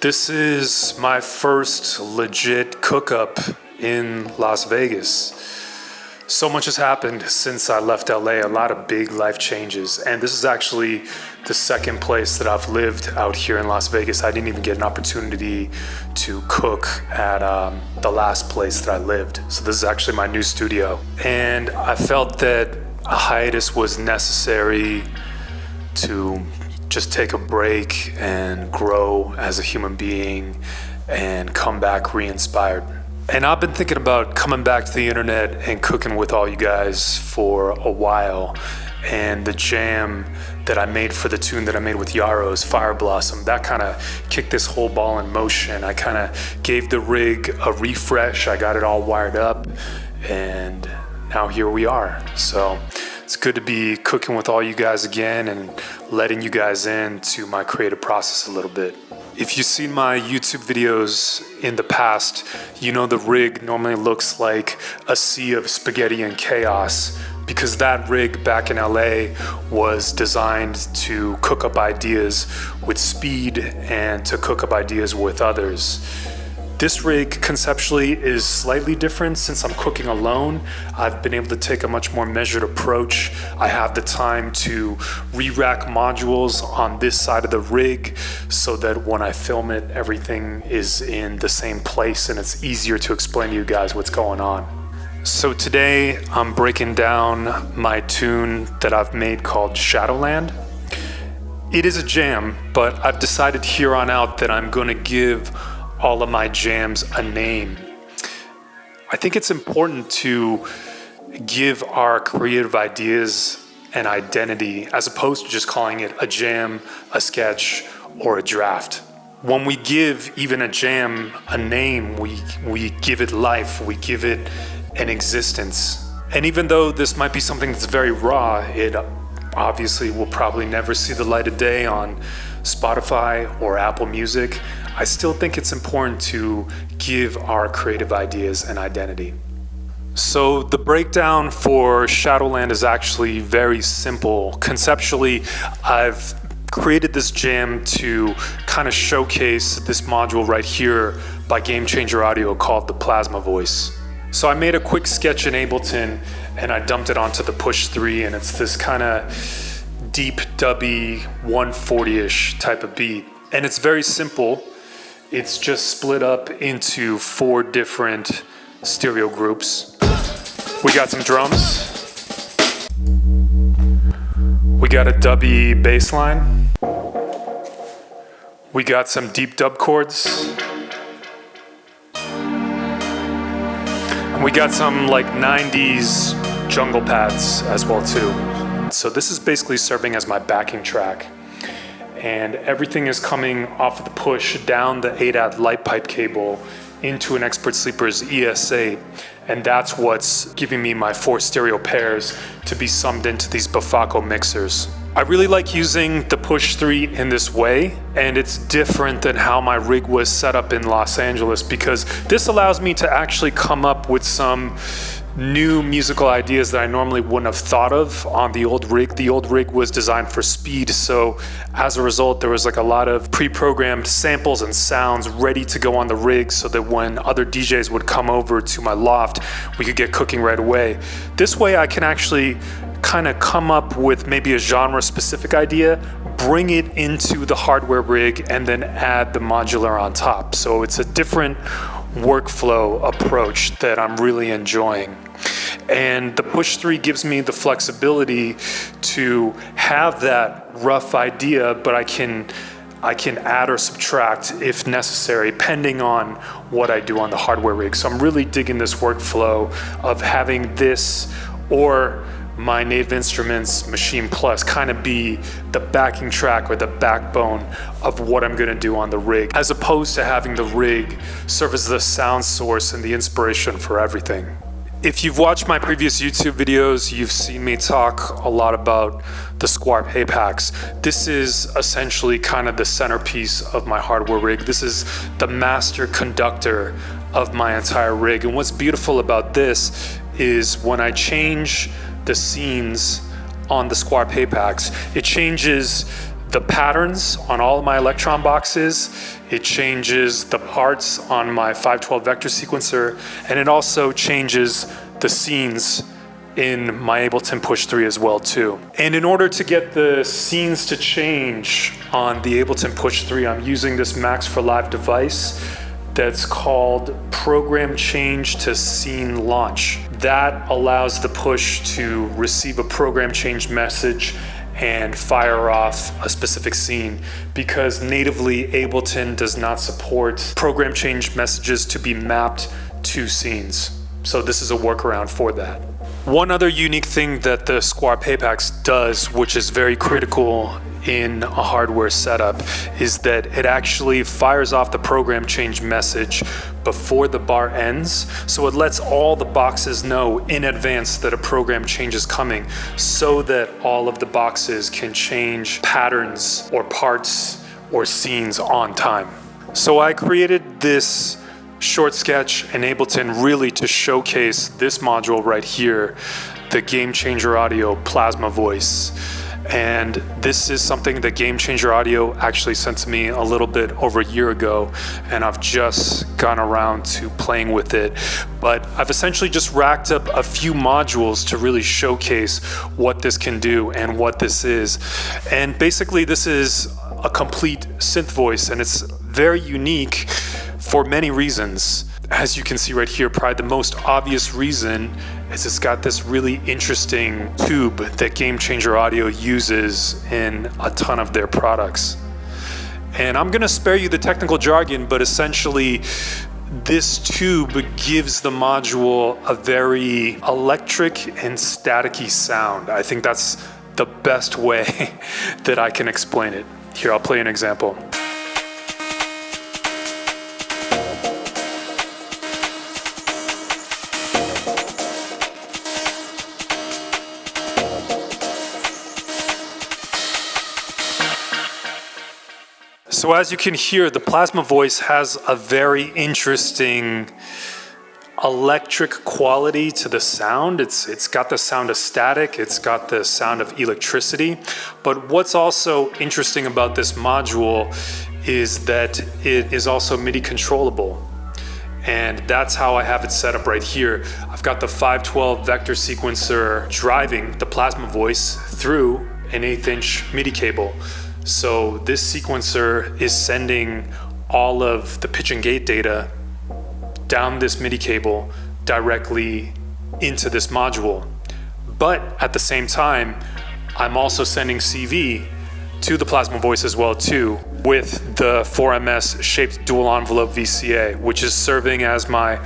This is my first legit cook-up in Las Vegas. So much has happened since I left LA, a lot of big life changes. And this is actually the second place that I've lived out here in Las Vegas. I didn't even get an opportunity to cook at the last place that I lived. So this is actually my new studio. And I felt that a hiatus was necessary to just take a break and grow as a human being and come back re-inspired. And I've been thinking about coming back to the internet and cooking with all you guys for a while. And the jam that I made for the tune that I made with Yarrow's Fire Blossom, that kind of kicked this whole ball in motion. I kind of gave the rig a refresh. I got it all wired up, and now here we are. So it's good to be cooking with all you guys again and letting you guys into my creative process a little bit. If you've seen my YouTube videos in the past, you know the rig normally looks like a sea of spaghetti and chaos, because that rig back in LA was designed to cook up ideas with speed and to cook up ideas with others. This rig conceptually is slightly different since I'm cooking alone. I've been able to take a much more measured approach. I have the time to re-rack modules on this side of the rig so that when I film it, everything is in the same place and it's easier to explain to you guys what's going on. So today I'm breaking down my tune that I've made called Shadowland. It is a jam, but I've decided here on out that I'm going to give all of my jams a name. I think it's important to give our creative ideas an identity as opposed to just calling it a jam, a sketch, or a draft. When we give even a jam a name, we give it life, we give it an existence. And even though this might be something that's very raw, it obviously will probably never see the light of day on Spotify or Apple Music, I still think it's important to give our creative ideas an identity. So the breakdown for Shadowland is actually very simple. Conceptually, I've created this jam to kind of showcase this module right here by Game Changer Audio called the Plasma Voice. So I made a quick sketch in Ableton and I dumped it onto the Push 3, and it's this kind of deep dubby 140-ish type of beat. And it's very simple. It's just split up into 4 different stereo groups. We got some drums. We got a dubby bass line. We got some deep dub chords. And we got some like 90s jungle pads as well too. So this is basically serving as my backing track. And everything is coming off of the push down the 8-aught light pipe cable into an Expert Sleeper's ES8. And that's what's giving me my 4 stereo pairs to be summed into these Bufaco mixers. I really like using the Push 3 in this way, and it's different than how my rig was set up in Los Angeles, because this allows me to actually come up with some new musical ideas that I normally wouldn't have thought of on the old rig. The old rig was designed for speed, so as a result there was like a lot of pre-programmed samples and sounds ready to go on the rig so that when other DJs would come over to my loft, we could get cooking right away. This way I can actually kind of come up with maybe a genre specific idea, bring it into the hardware rig, and then add the modular on top. So it's a different workflow approach that I'm really enjoying. And the Push 3 gives me the flexibility to have that rough idea, but I can add or subtract if necessary, depending on what I do on the hardware rig. So I'm really digging this workflow of having this or my Native Instruments Machine Plus kind of be the backing track or the backbone of what I'm gonna do on the rig, as opposed to having the rig serve as the sound source and the inspiration for everything. If you've watched my previous YouTube videos, you've seen me talk a lot about the Squarp hay packs. This is essentially kind of the centerpiece of my hardware rig. This is the master conductor of my entire rig. And what's beautiful about this is when I change the scenes on the Squarp hay packs, it changes the patterns on all of my electron boxes. It changes the parts on my 512 vector sequencer, and it also changes the scenes in my Ableton Push 3 as well too. And in order to get the scenes to change on the Ableton Push 3, I'm using this Max for Live device that's called Program Change to Scene Launch. That allows the push to receive a program change message and fire off a specific scene, because natively Ableton does not support program change messages to be mapped to scenes. So this is a workaround for that. One other unique thing that the Square Paypacks does, which is very critical in a hardware setup, is that it actually fires off the program change message before the bar ends. So it lets all the boxes know in advance that a program change is coming, so that all of the boxes can change patterns or parts or scenes on time. So I created this short sketch in Ableton really to showcase this module right here, the Game Changer Audio Plasma Voice. And this is something that Game Changer Audio actually sent to me a little bit over a year ago, and I've just gone around to playing with it. But I've essentially just racked up a few modules to really showcase what this can do and what this is. And basically this is a complete synth voice, and it's very unique for many reasons. As you can see right here, probably the most obvious reason is it's got this really interesting tube that Game Changer Audio uses in a ton of their products. And I'm gonna spare you the technical jargon, but essentially this tube gives the module a very electric and staticky sound. I think that's the best way that I can explain it. Here, I'll play an example. So as you can hear, the Plasma Voice has a very interesting electric quality to the sound. It's got the sound of static, it's got the sound of electricity. But what's also interesting about this module is that it is also MIDI controllable. And that's how I have it set up right here. I've got the 512 vector sequencer driving the Plasma Voice through an 1/8" MIDI cable. So this sequencer is sending all of the pitch and gate data down this MIDI cable directly into this module. But at the same time, I'm also sending CV to the Plasma Voice as well too, with the 4MS shaped dual envelope VCA, which is serving as my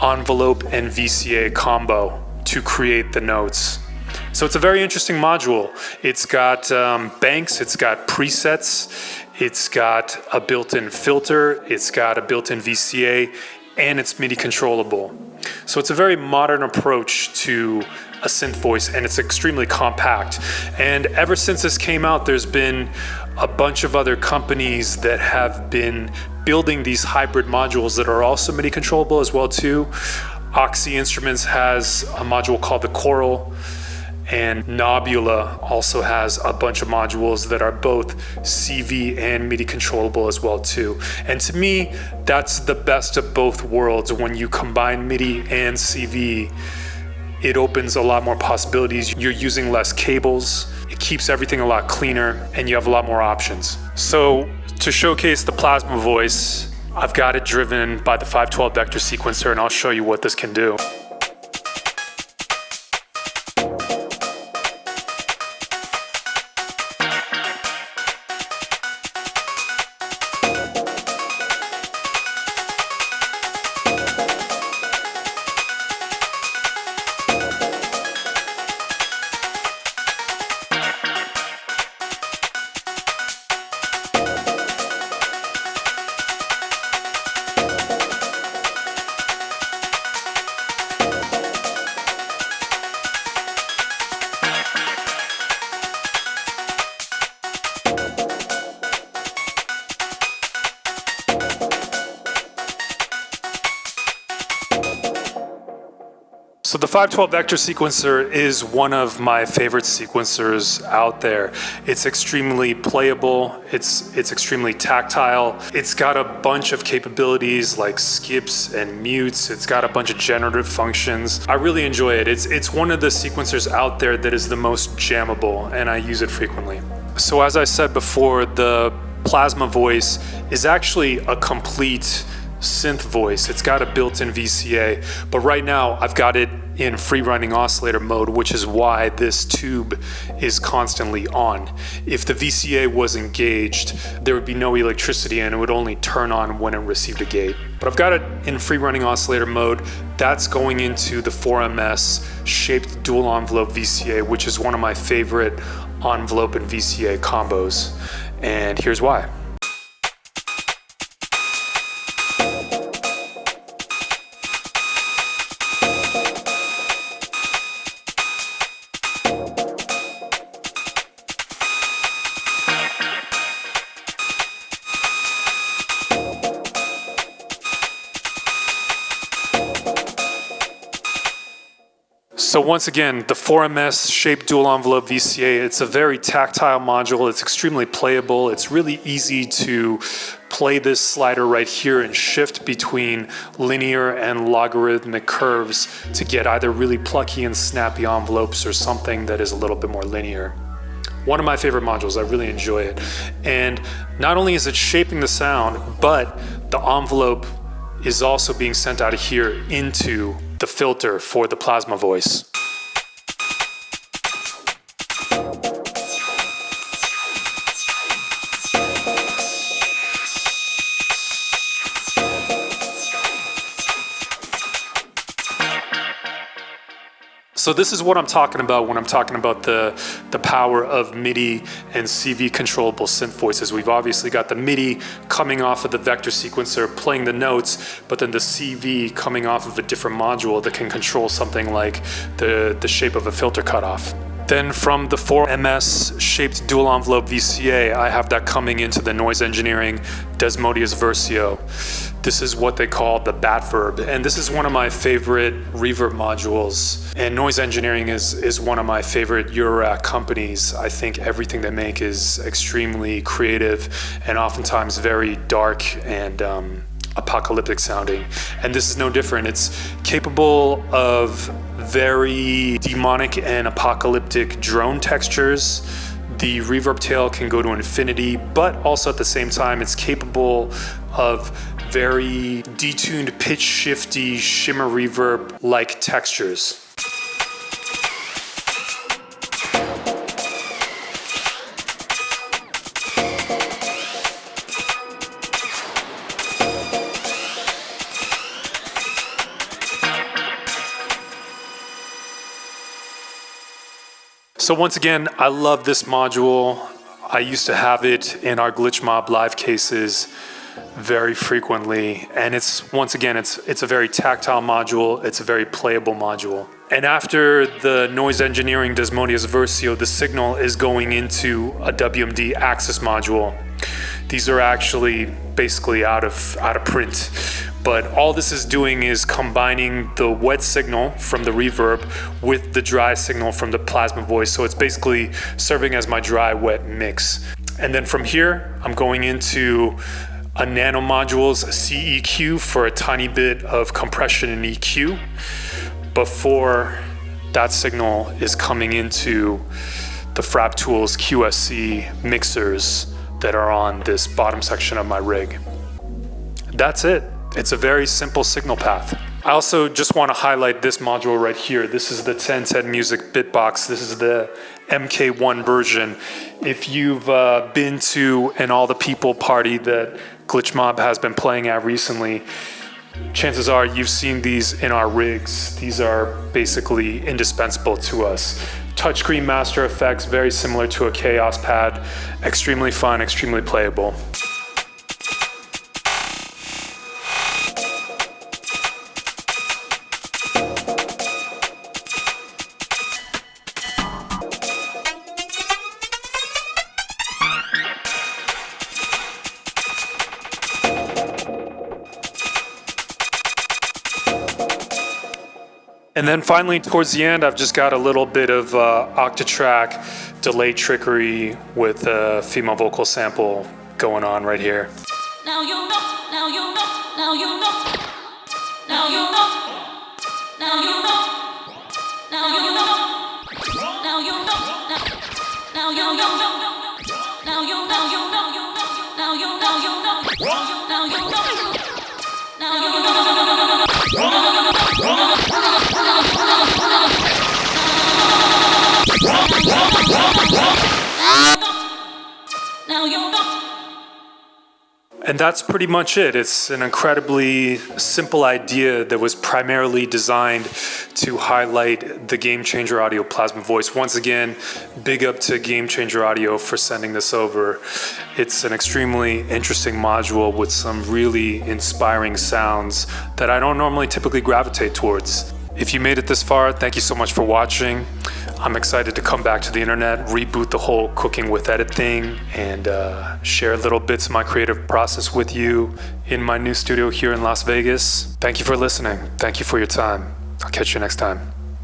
envelope and VCA combo to create the notes. So it's a very interesting module. It's got banks, it's got presets, it's got a built-in filter, it's got a built-in VCA, and it's MIDI controllable. So it's a very modern approach to a synth voice, and it's extremely compact. And ever since this came out, there's been a bunch of other companies that have been building these hybrid modules that are also MIDI controllable as well too. Oxy Instruments has a module called the Coral, and Nobula also has a bunch of modules that are both CV and MIDI controllable as well too. And to me, that's the best of both worlds. When you combine MIDI and CV, it opens a lot more possibilities. You're using less cables, it keeps everything a lot cleaner, and you have a lot more options. So to showcase the Plasma Voice, I've got it driven by the 512 vector sequencer, and I'll show you what this can do. So the 512 vector sequencer is one of my favorite sequencers out there. It's extremely playable, it's extremely tactile. It's got a bunch of capabilities like skips and mutes. It's got a bunch of generative functions. I really enjoy it. It's one of the sequencers out there that is the most jammable, and I use it frequently. So as I said before, the Plasma Voice is actually a complete synth voice. It's got a built-in VCA, but right now I've got it in free running oscillator mode, which is why this tube is constantly on. If the VCA was engaged, there would be no electricity and it would only turn on when it received a gate. But I've got it in free running oscillator mode. That's going into the 4MS shaped dual envelope VCA, which is one of my favorite envelope and VCA combos. And here's why. So once again, the 4MS shaped dual envelope VCA, it's a very tactile module. It's extremely playable. It's really easy to play this slider right here and shift between linear and logarithmic curves to get either really plucky and snappy envelopes or something that is a little bit more linear. One of my favorite modules, I really enjoy it. And not only is it shaping the sound, but the envelope is also being sent out of here into the filter for the Plasma Voice. So this is what I'm talking about when I'm talking about the power of MIDI and CV controllable synth voices. We've obviously got the MIDI coming off of the vector sequencer playing the notes, but then the CV coming off of a different module that can control something like the shape of a filter cutoff. Then from the 4MS shaped dual envelope VCA, I have that coming into the noise engineering Desmodius Versio. This is what they call the bat verb, and this is one of my favorite reverb modules. And noise engineering is one of my favorite Eurorack companies. I think everything they make is extremely creative and oftentimes very dark and apocalyptic sounding. And this is no different. It's capable of very demonic and apocalyptic drone textures. The reverb tail can go to infinity, but also at the same time, it's capable of very detuned, pitch shifty, shimmer reverb like textures. So once again, I love this module. I used to have it in our Glitch Mob live cases very frequently. And it's, once again, it's a very tactile module. It's a very playable module. And after the noise engineering Desmodius Versio, the signal is going into a WMD Axis module. These are actually basically out of print. But all this is doing is combining the wet signal from the reverb with the dry signal from the Plasma Voice. So it's basically serving as my dry-wet mix. And then from here, I'm going into a Nano Modules CEQ for a tiny bit of compression and EQ before that signal is coming into the Frap Tools QSC mixers that are on this bottom section of my rig. That's it. It's a very simple signal path. I also just want to highlight this module right here. This is the 1010 Music Bitbox. This is the MK1 version. If you've been to an All the People party that Glitch Mob has been playing at recently, chances are you've seen these in our rigs. These are basically indispensable to us. Touchscreen master effects, very similar to a Chaos pad. Extremely fun, extremely playable. And then finally, towards the end, I've just got a little bit of octatrack delay trickery with a female vocal sample going on right here. Now you know, now you know, now you know, now you know, now you know, now you know, now you know, now you know, now you know, now you know, now you know, now you know, now you know. And that's pretty much it. It's an incredibly simple idea that was primarily designed to highlight the Game Changer Audio Plasma Voice. Once again, big up to Game Changer Audio for sending this over. It's an extremely interesting module with some really inspiring sounds that I don't normally typically gravitate towards. If you made it this far, thank you so much for watching. I'm excited to come back to the internet, reboot the whole cooking with edit thing, and share little bits of my creative process with you in my new studio here in Las Vegas. Thank you for listening. Thank you for your time. I'll catch you next time.